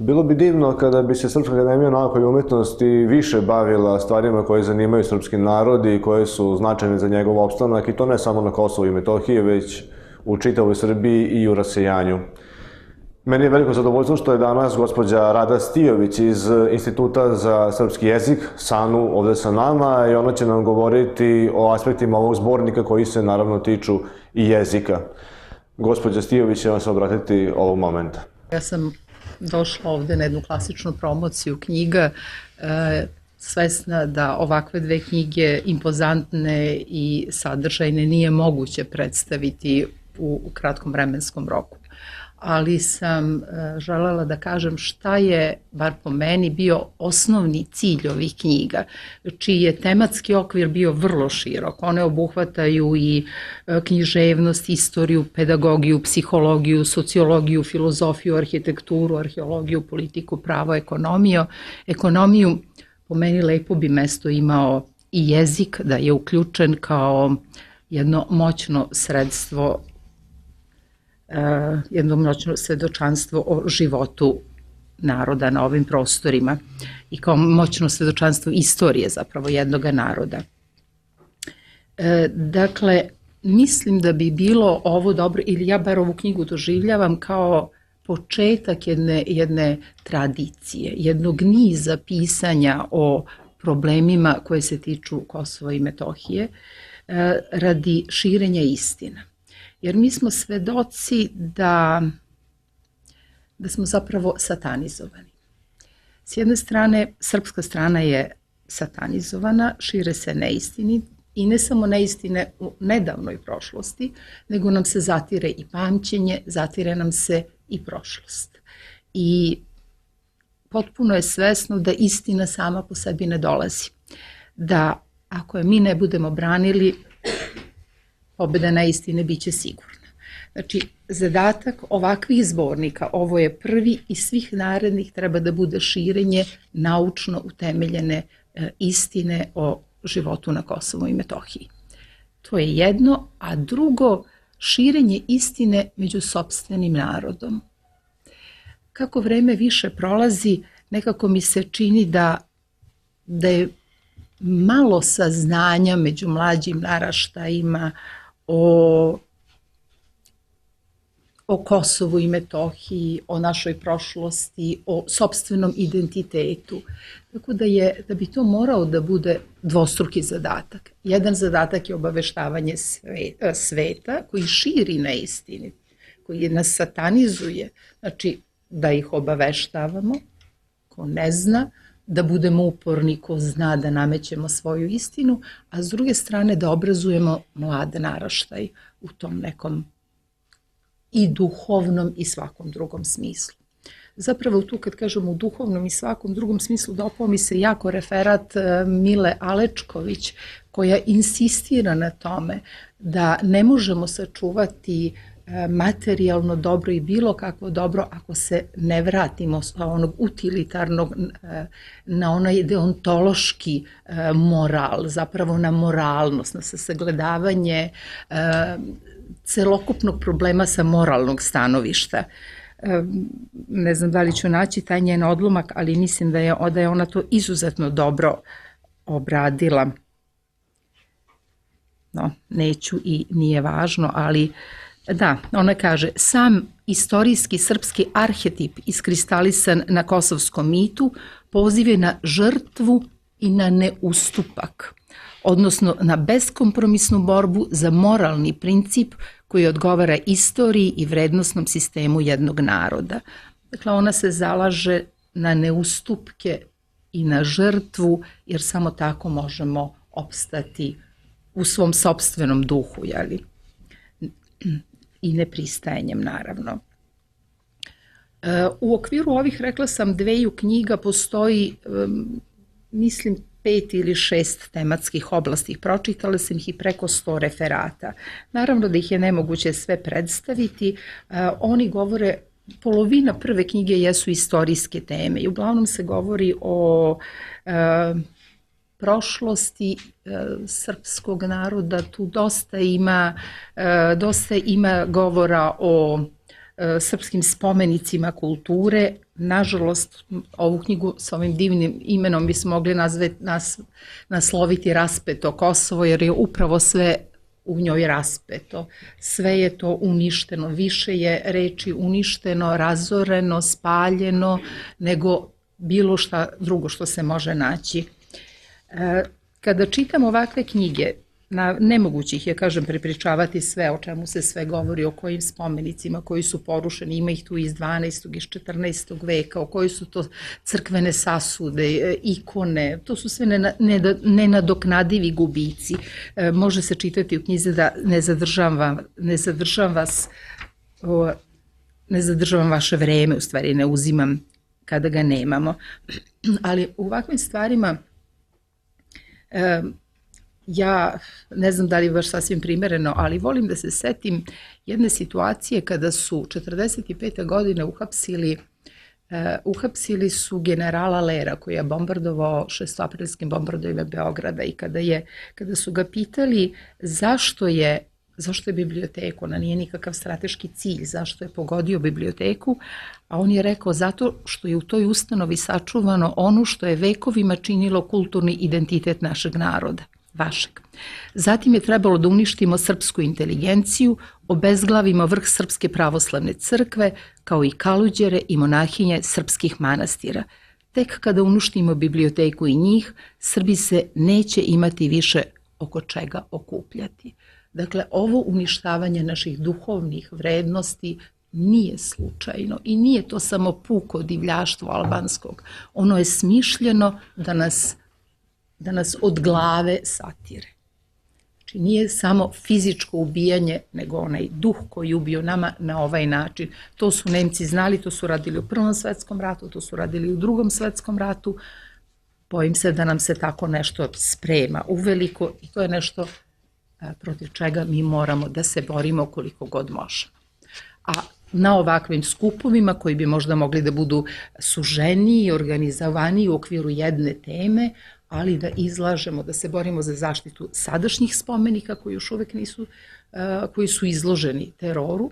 Bilo bi divno kada bi se Srpska akademija nauka i umetnosti više bavila stvarima koje zanimaju srpski narod i koje su značajne za njegov opstanak, i to ne samo na Kosovu i Metohiji, već u čitavoj Srbiji i u rasejanju. Meni je veliko zadovoljstvo što je danas gospođa Rada Stijović iz Instituta za srpski jezik, SANU, ovde sa nama, i ona će nam govoriti o aspektima ovog zbornika koji se naravno tiču i jezika. Gospođa Stijović će vam se obratiti ovog momenta. Ja sam došla ovde na jednu klasičnu promociju knjiga, svesna da ovakve dve knjige, impozantne i sadržajne, nije moguće predstaviti u kratkom vremenskom roku. Ali sam želela da kažem šta je, bar po meni, bio osnovni cilj ovih knjiga, čiji je tematski okvir bio vrlo širok. One obuhvataju i književnost, istoriju, pedagogiju, psihologiju, sociologiju, filozofiju, arhitekturu, arheologiju, politiku, pravo, ekonomiju. Po meni lepo bi mesto imao i jezik, da je uključen kao jedno moćno sredstvo, jedno moćno svedočanstvo o životu naroda na ovim prostorima i kao moćno svedočanstvo istorije zapravo jednog naroda. Dakle, mislim da bi bilo ovo dobro, ili ja bar ovu knjigu doživljavam kao početak jedne tradicije, jednog niza pisanja o problemima koje se tiču Kosova i Metohije radi širenja istina. Jer mi smo svedoci da smo zapravo satanizovani. S jedne strane, srpska strana je satanizovana, šire se neistini, i ne samo neistine u nedavnoj prošlosti, nego nam se zatire i pamćenje, zatire nam se i prošlost. I potpuno je svesno da istina sama po sebi ne dolazi. Da ako je mi ne budemo branili, pobeda na istine bit će sigurna. Znači, zadatak ovakvih zbornika, ovo je prvi i svih narednih, treba da bude širenje naučno utemeljene istine o životu na Kosovu i Metohiji. To je jedno, a drugo, širenje istine među sopstvenim narodom. Kako vreme više prolazi, nekako mi se čini da je malo saznanja među mlađim naraštajima o Kosovu i Metohiji, o našoj prošlosti, o sopstvenom identitetu. Tako da bi to morao da bude dvostruki zadatak. Jedan zadatak je obaveštavanje sveta koji širi neistini, koji nas satanizuje. Znači, da ih obaveštavamo, ko ne zna, da budemo uporni, ko zna, da namećemo svoju istinu, a s druge strane da obrazujemo mlad naraštaj u tom nekom i duhovnom i svakom drugom smislu. Zapravo tu kad kažemo u duhovnom i svakom drugom smislu, dopao mi se jako referat Mile Alečković, koja insistira na tome da ne možemo sačuvati materijalno dobro i bilo kakvo dobro ako se ne vratimo sa onog utilitarnog na onaj deontološki moral, zapravo na moralnost, na sagledavanje celokupnog problema sa moralnog stanovišta. Ne znam da li ću naći taj njen odlomak, ali mislim da je ona to izuzetno dobro obradila. No, neću i nije važno, ali da, ona kaže, sam istorijski srpski arhetip iskristalisan na kosovskom mitu poziv je na žrtvu i na neustupak, odnosno na beskompromisnu borbu za moralni princip koji odgovara istoriji i vrednosnom sistemu jednog naroda. Dakle, ona se zalaže na neustupke i na žrtvu, jer samo tako možemo opstati u svom sopstvenom duhu, jeli? I nepristajanjem, naravno. U okviru ovih, rekla sam, dveju knjiga postoji, mislim, 5 ili 6 tematskih oblasti. Pročitala sam ih i preko 100 referata. Naravno da ih je nemoguće sve predstaviti. Oni govore, polovina prve knjige jesu istorijske teme i uglavnom se govori o prošlosti srpskog naroda. Tu dosta ima govora o srpskim spomenicima kulture. Nažalost, ovu knjigu s ovim divnim imenom bismo mogli nasloviti Raspeto Kosovo, jer je upravo sve u njoj raspeto. Sve je to uništeno, više je reči uništeno, razoreno, spaljeno, nego bilo šta drugo što se može naći. Kada čitam ovakve knjige, nemoguće ih je, kažem, prepričavati sve o čemu se sve govori, o kojim spomenicima koji su porušeni, ima ih tu iz 12. iz 14. veka, o koji su to crkvene sasude, ikone, to su sve nenadoknadivi gubici. Može se čitati u knjizi da ne zadržavam vaše vreme, u stvari ne uzimam kada ga nemamo. Ali u ovakvim stvarima ja ne znam da li je baš sasvim primereno, ali volim da se setim jedne situacije kada su 45. godine uhapsili su generala Lera koji je bombardovao šestoaprilskim bombardovima Beograda i kada su ga pitali zašto je biblioteku, ona nije nikakav strateški cilj, zašto je pogodio biblioteku, a on je rekao zato što je u toj ustanovi sačuvano ono što je vekovima činilo kulturni identitet našeg naroda, vašeg. Zatim je trebalo da uništimo srpsku inteligenciju, obezglavimo vrh Srpske pravoslavne crkve, kao i kaluđere i monahinje srpskih manastira. Tek kada uništimo biblioteku i njih, Srbi se neće imati više oko čega okupljati. Dakle, ovo uništavanje naših duhovnih vrednosti nije slučajno i nije to samo puko divljaštvo albanskog. Ono je smišljeno da nas od glave satire. Znači, nije samo fizičko ubijanje, nego onaj duh koji ubio nama na ovaj način. To su Nemci znali, to su radili u Prvom svetskom ratu, to su radili u Drugom svetskom ratu. Bojim se da nam se tako nešto sprema uveliko i to je nešto protiv čega mi moramo da se borimo koliko god možemo. A na ovakvim skupovima koji bi možda mogli da budu suženiji i organizovaniji u okviru jedne teme, ali da izlažemo, da se borimo za zaštitu sadašnjih spomenika koji još uvek koji su izloženi teroru,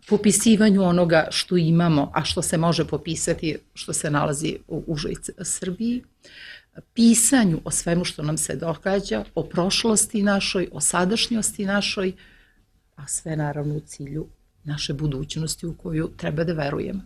popisivanju onoga što imamo, a što se može popisati, što se nalazi u užoj Srbiji, pisanju o svemu što nam se događa, o prošlosti našoj, o sadašnjosti našoj, a sve naravno u cilju naše budućnosti u koju treba da verujemo.